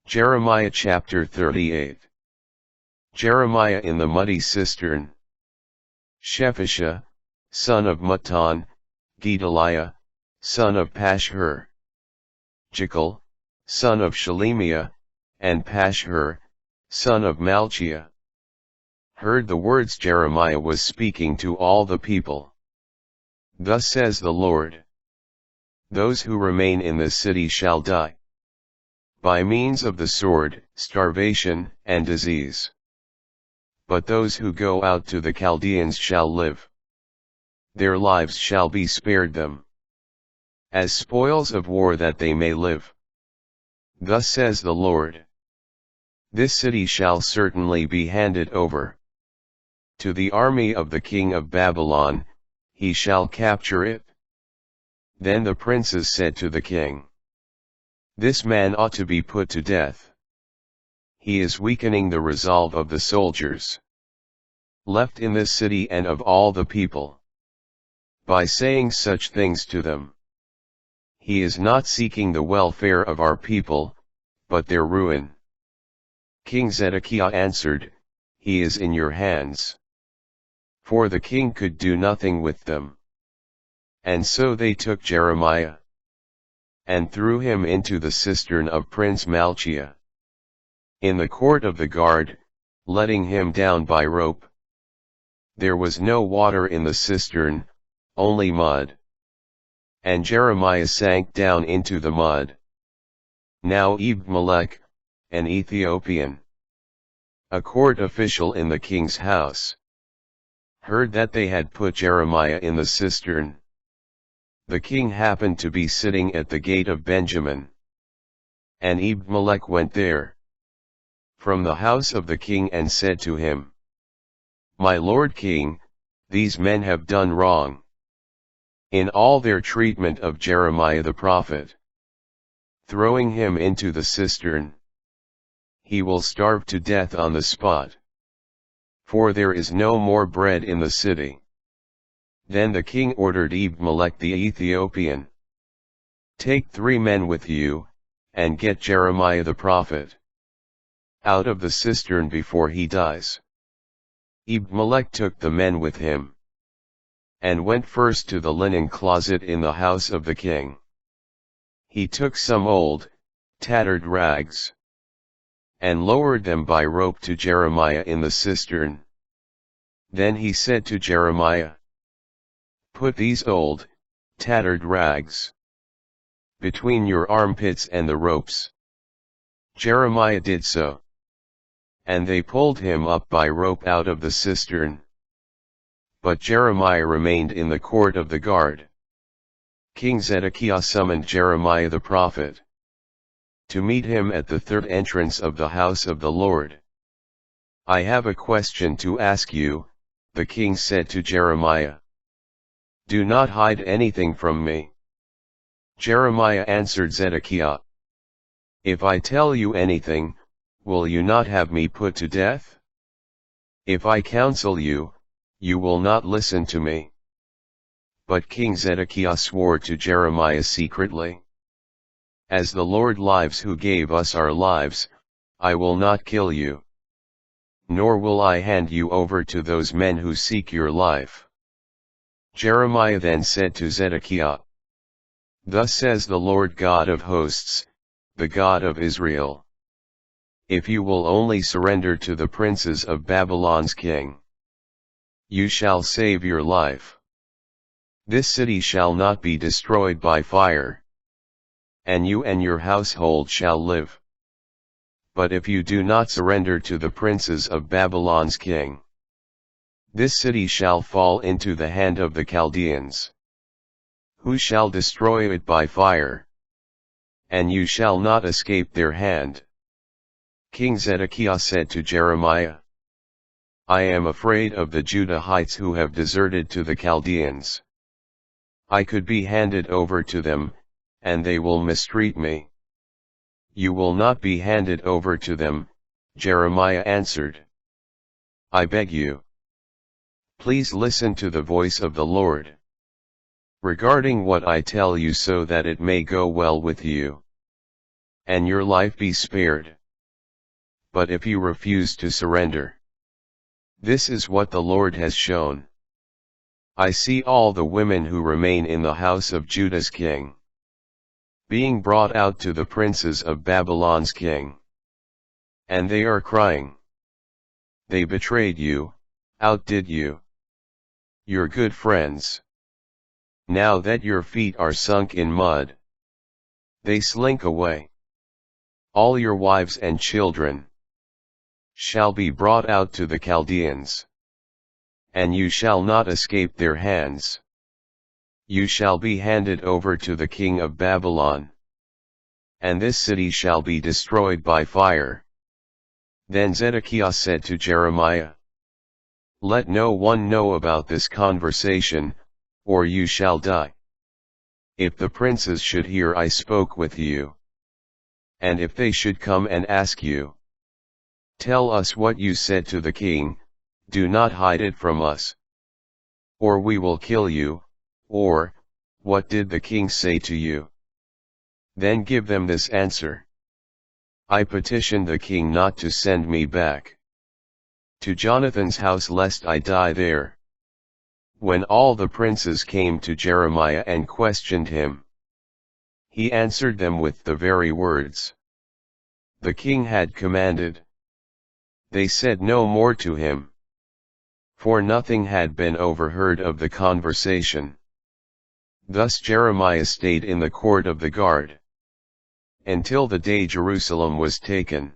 Jeremiah chapter 38. Jeremiah in the muddy cistern. Shephisha, son of Mattan, Gedaliah, son of Pashhur, Jechiel, son of Shelemiah, and Pashhur, son of Malchiah, heard the words Jeremiah was speaking to all the people. Thus says the Lord: those who remain in the city shall die by means of the sword, starvation, and disease. But those who go out to the Chaldeans shall live. Their lives shall be spared them, as spoils of war, that they may live. Thus says the Lord: this city shall certainly be handed over to the army of the king of Babylon, he shall capture it. Then the princes said to the king, this man ought to be put to death. He is weakening the resolve of the soldiers left in this city and of all the people, by saying such things to them. He is not seeking the welfare of our people, but their ruin. King Zedekiah answered, he is in your hands. For the king could do nothing with them. And so they took Jeremiah, and threw him into the cistern of Prince Malchiah, in the court of the guard, letting him down by rope. There was no water in the cistern, only mud. And Jeremiah sank down into the mud. Now Ebed-melech, an Ethiopian, a court official in the king's house, heard that they had put Jeremiah in the cistern. The king happened to be sitting at the gate of Benjamin. And Ebed-melech went there from the house of the king and said to him, my lord king, these men have done wrong in all their treatment of Jeremiah the prophet, throwing him into the cistern. He will starve to death on the spot, for there is no more bread in the city. Then the king ordered Ebed-melech the Ethiopian, take 3 men with you, and get Jeremiah the prophet out of the cistern before he dies. Ebed-melech took the men with him, and went first to the linen closet in the house of the king. He took some old, tattered rags, and lowered them by rope to Jeremiah in the cistern. Then he said to Jeremiah, put these old, tattered rags between your armpits and the ropes. Jeremiah did so, and they pulled him up by rope out of the cistern. But Jeremiah remained in the court of the guard. King Zedekiah summoned Jeremiah the prophet to meet him at the 3rd entrance of the house of the Lord. I have a question to ask you, the king said to Jeremiah. Do not hide anything from me. Jeremiah answered Zedekiah, if I tell you anything, will you not have me put to death? If I counsel you, you will not listen to me. But King Zedekiah swore to Jeremiah secretly, as the Lord lives who gave us our lives, I will not kill you, nor will I hand you over to those men who seek your life. Jeremiah then said to Zedekiah, thus says the Lord God of hosts, the God of Israel, if you will only surrender to the princes of Babylon's king, you shall save your life. This city shall not be destroyed by fire, and you and your household shall live. But if you do not surrender to the princes of Babylon's king, this city shall fall into the hand of the Chaldeans, who shall destroy it by fire, and you shall not escape their hand. King Zedekiah said to Jeremiah, I am afraid of the Judahites who have deserted to the Chaldeans. I could be handed over to them, and they will mistreat me. You will not be handed over to them, Jeremiah answered. I beg you, please listen to the voice of the Lord regarding what I tell you, so that it may go well with you, and your life be spared. but if you refuse to surrender, this is what the Lord has shown. I see all the women who remain in the house of Judah's king being brought out to the princes of Babylon's king. And they are crying. They betrayed you, outdid you, your good friends. Now that your feet are sunk in mud, they slink away. All your wives and children shall be brought out to the Chaldeans, and you shall not escape their hands. You shall be handed over to the king of Babylon, and this city shall be destroyed by fire. Then Zedekiah said to Jeremiah, let no one know about this conversation, or you shall die. If the princes should hear I spoke with you, and if they should come and ask you, tell us what you said to the king, do not hide it from us, or we will kill you. Or, what did the king say to you? Then give them this answer. I petitioned the king not to send me back to Jonathan's house lest I die there. When all the princes came to Jeremiah and questioned him, he answered them with the very words the king had commanded. They said no more to him, for nothing had been overheard of the conversation. Thus Jeremiah stayed in the court of the guard until the day Jerusalem was taken.